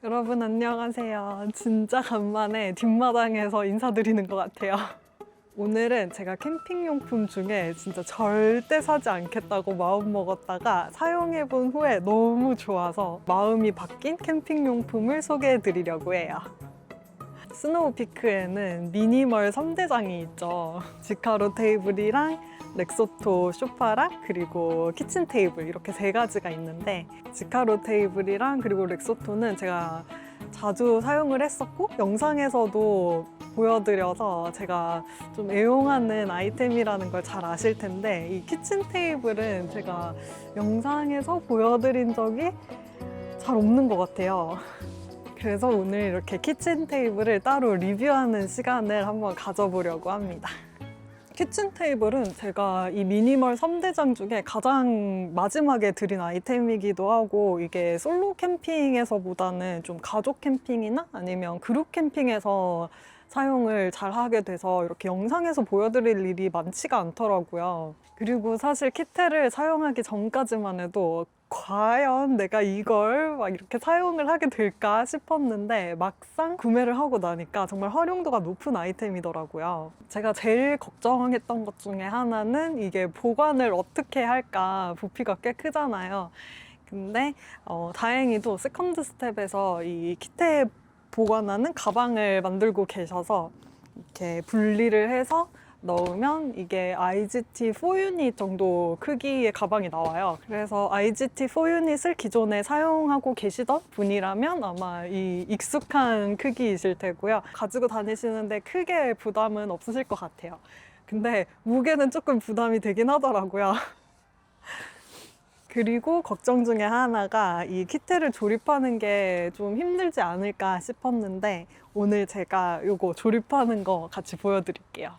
여러분 안녕하세요. 진짜 간만에 뒷마당에서 인사드리는 것 같아요. 오늘은 제가 캠핑용품 중에 진짜 절대 사지 않겠다고 마음먹었다가 사용해본 후에 너무 좋아서 마음이 바뀐 캠핑용품을 소개해드리려고 해요. 스노우피크에는 미니멀 3대장이 있죠. 지카로 테이블이랑 렉소토 소파랑 그리고 키친 테이블 이렇게 세 가지가 있는데, 지카로 테이블이랑 그리고 렉소토는 제가 자주 사용을 했었고 영상에서도 보여드려서 제가 좀 애용하는 아이템이라는 걸 잘 아실 텐데, 이 키친 테이블은 제가 영상에서 보여드린 적이 잘 없는 것 같아요. 그래서 오늘 이렇게 키친 테이블을 따로 리뷰하는 시간을 한번 가져보려고 합니다. 키친 테이블은 제가 이 미니멀 3대장 중에 가장 마지막에 드린 아이템이기도 하고, 이게 솔로 캠핑에서보다는 좀 가족 캠핑이나 아니면 그룹 캠핑에서 사용을 잘 하게 돼서 이렇게 영상에서 보여드릴 일이 많지가 않더라고요. 그리고 사실 키테를 사용하기 전까지만 해도 과연 내가 이걸 막 이렇게 사용을 하게 될까 싶었는데, 막상 구매를 하고 나니까 정말 활용도가 높은 아이템이더라고요. 제가 제일 걱정했던 것 중에 하나는 이게 보관을 어떻게 할까, 부피가 꽤 크잖아요. 근데 다행히도 세컨드 스텝에서 이 키테에 보관하는 가방을 만들고 계셔서 이렇게 분리를 해서 넣으면 이게 IGT 4유닛 정도 크기의 가방이 나와요. 그래서 IGT 4유닛을 기존에 사용하고 계시던 분이라면 아마 이 익숙한 크기이실 테고요. 가지고 다니시는데 크게 부담은 없으실 것 같아요. 근데 무게는 조금 부담이 되긴 하더라고요. 그리고 걱정 중에 하나가 이 키트를 조립하는 게 좀 힘들지 않을까 싶었는데, 오늘 제가 이거 조립하는 거 같이 보여드릴게요.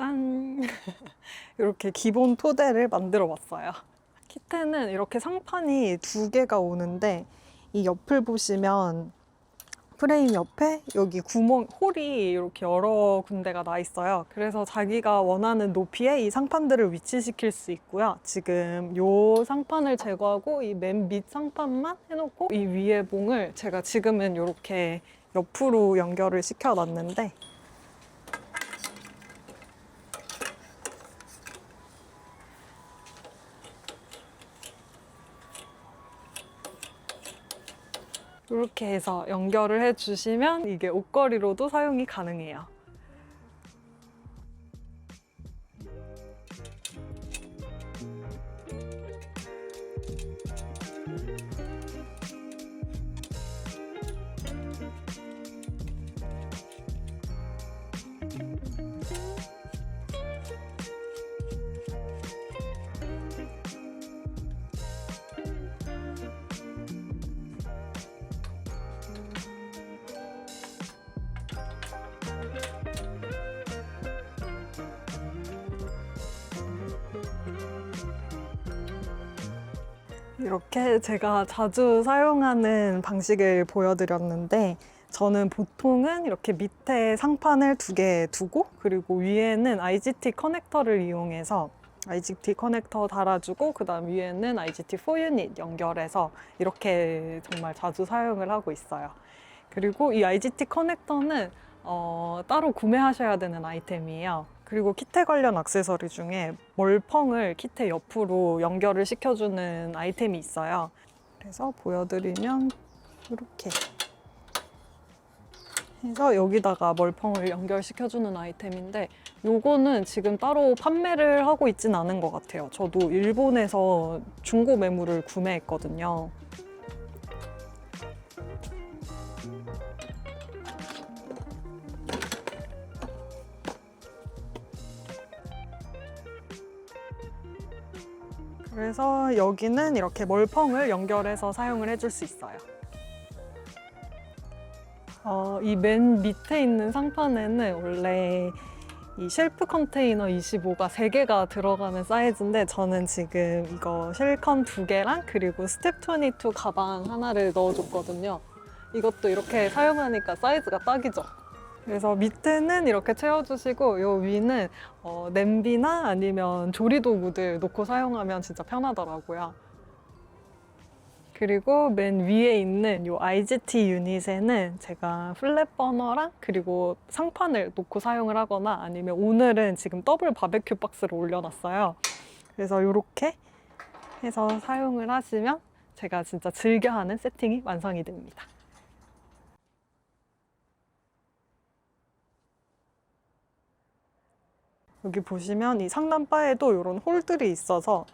짠! 이렇게 기본 토대를 만들어 봤어요. 키테는 이렇게 상판이 2개가 오는데 이 옆을 보시면 프레임 옆에 여기 홀이 이렇게 여러 군데가 나 있어요. 그래서 자기가 원하는 높이에 이 상판들을 위치시킬 수 있고요. 지금 이 상판을 제거하고 이 맨 밑 상판만 해놓고 이 위에 봉을 제가 지금은 이렇게 옆으로 연결을 시켜놨는데 이렇게 해서 연결을 해주시면 이게 옷걸이로도 사용이 가능해요. 이렇게 제가 자주 사용하는 방식을 보여드렸는데 저는 보통은 이렇게 밑에 상판을 2개 두고 그리고 위에는 IGT 커넥터를 이용해서 IGT 커넥터 달아주고 그 다음 위에는 IGT 4유닛 연결해서 이렇게 정말 자주 사용을 하고 있어요. 그리고 이 IGT 커넥터는 따로 구매하셔야 되는 아이템이에요. 그리고 키테 관련 액세서리 중에 멀펑을 키테 옆으로 연결을 시켜주는 아이템이 있어요. 그래서 보여드리면 이렇게 해서 여기다가 멀펑을 연결시켜주는 아이템인데 요거는 지금 따로 판매를 하고 있진 않은 것 같아요. 저도 일본에서 중고 매물을 구매했거든요. 그래서 여기는 이렇게 멀펑을 연결해서 사용을 해줄 수 있어요. 이 맨 밑에 있는 상판에는 원래 이 쉘프 컨테이너 25가 3개가 들어가는 사이즈인데 저는 지금 이거 쉘컨 2개랑 그리고 스텝 22 가방 하나를 넣어줬거든요. 이것도 이렇게 사용하니까 사이즈가 딱이죠. 그래서 밑에는 이렇게 채워주시고 요 위는 냄비나 아니면 조리도구들 놓고 사용하면 진짜 편하더라고요. 그리고 맨 위에 있는 요 IGT 유닛에는 제가 플랫 버너랑 그리고 상판을 놓고 사용을 하거나 아니면 오늘은 지금 더블 바베큐 박스를 올려놨어요. 그래서 이렇게 해서 사용을 하시면 제가 진짜 즐겨하는 세팅이 완성이 됩니다. 여기 보시면 이 상단바에도 이런 홀들이 있어서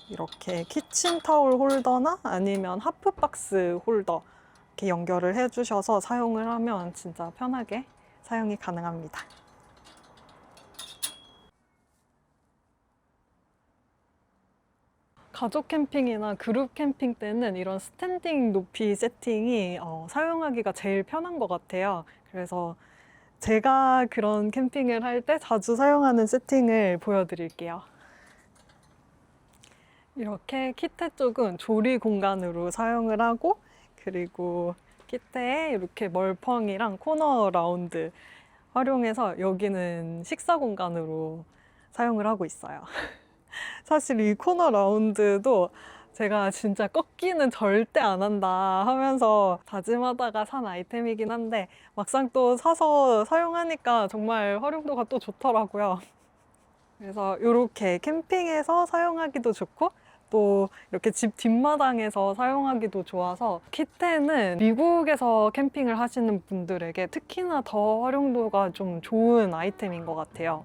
이렇게 키친타올 홀더나 아니면 하프박스 홀더 이렇게 연결을 해주셔서 사용을 하면 진짜 편하게 사용이 가능합니다. 가족 캠핑이나 그룹 캠핑 때는 이런 스탠딩 높이 세팅이 사용하기가 제일 편한 것 같아요. 그래서 제가 그런 캠핑을 할 때 자주 사용하는 세팅을 보여드릴게요. 이렇게 키테 쪽은 조리 공간으로 사용을 하고 그리고 키테에 이렇게 멀펑이랑 코너 라운드 활용해서 여기는 식사 공간으로 사용을 하고 있어요. 사실 이 코너 라운드도 제가 진짜 꺾기는 절대 안 한다 하면서 다짐하다가 산 아이템이긴 한데 막상 또 사서 사용하니까 정말 활용도가 또 좋더라고요. 그래서 이렇게 캠핑에서 사용하기도 좋고 또 이렇게 집 뒷마당에서 사용하기도 좋아서 키테는 미국에서 캠핑을 하시는 분들에게 특히나 더 활용도가 좀 좋은 아이템인 것 같아요.